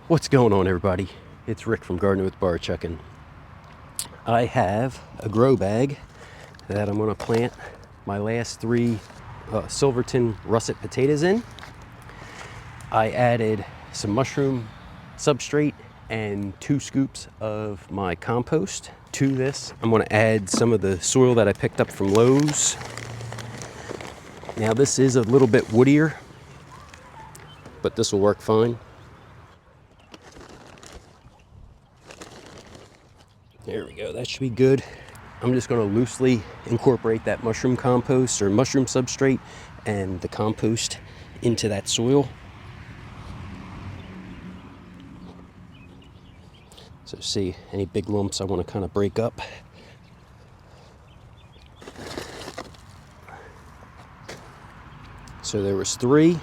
What's going on, everybody? It's Rick from Gardening with Barchuckin. I have a grow bag that I'm going to plant my last three Silverton Russet potatoes in. I added some mushroom substrate and 2 scoops of my compost to this. I'm going to add some of the soil that I picked up from Lowe's. Now this is a little bit woodier, but this will work fine. There we go, that should be good. I'm just going to loosely incorporate that mushroom compost or mushroom substrate and the compost into that soil. So see, any big lumps I want to kind of break up. So there was 3.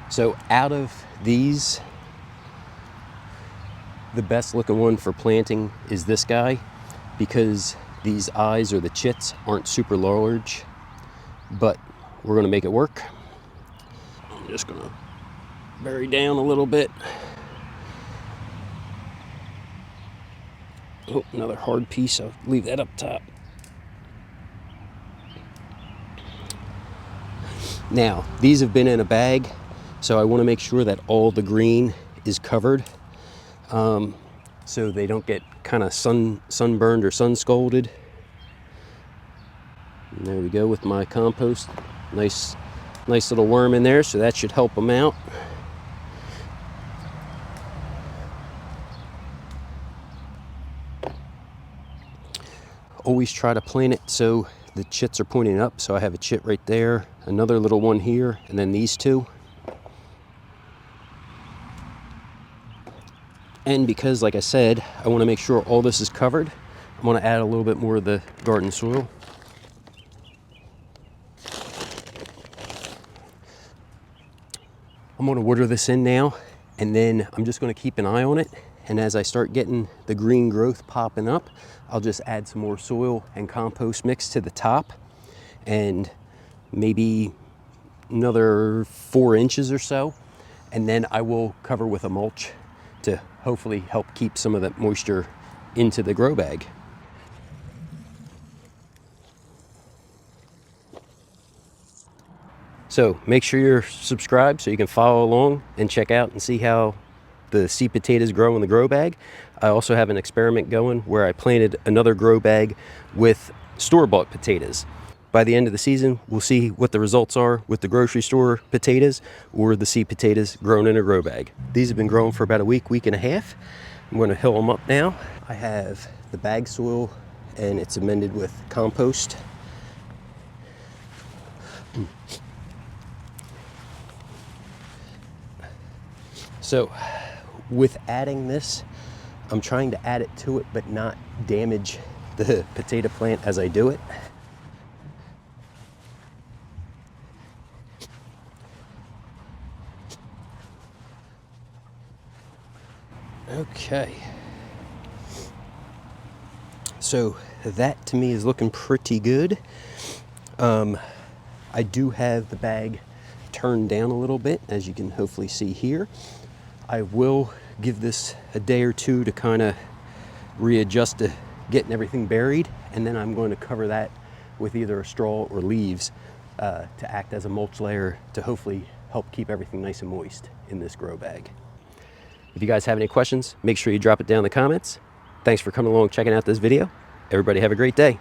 So out of these, the best looking one for planting is this guy, because these eyes or the chits aren't super large, but we're going to make it work. I'm just going to bury down a little bit. Oh, another hard piece. I'll leave that up top. Now, these have been in a bag, so I want to make sure that all the green is covered, so they don't get kind of sunburned or sun scalded. And there we go with my compost. Nice little worm in there, so that should help them out. Always try to plant it so the chits are pointing up. So I have a chit right there, another little one here, and then these 2. And because, like I said, I want to make sure all this is covered, I'm going to add a little bit more of the garden soil. I'm going to water this in now, and then I'm just going to keep an eye on it. And as I start getting the green growth popping up, I'll just add some more soil and compost mix to the top, and maybe another 4 inches or so. And then I will cover with a mulch to hopefully help keep some of that moisture into the grow bag. So make sure you're subscribed so you can follow along and check out and see how the seed potatoes grow in the grow bag. I also have an experiment going where I planted another grow bag with store-bought potatoes. By the end of the season, we'll see what the results are with the grocery store potatoes or the seed potatoes grown in a grow bag. These have been growing for about a week and a half. I'm going to hill them up now. I have the bag soil, and it's amended with compost. So with adding this, I'm trying to add it to it but not damage the potato plant as I do it. Okay, so that to me is looking pretty good. I do have the bag turned down a little bit, as you can hopefully see here. I will give this a day or 2 to kind of readjust to getting everything buried, and then I'm going to cover that with either a straw or leaves to act as a mulch layer to hopefully help keep everything nice and moist in this grow bag. If you guys have any questions, make sure you drop it down in the comments. Thanks for coming along checking out this video. Everybody have a great day.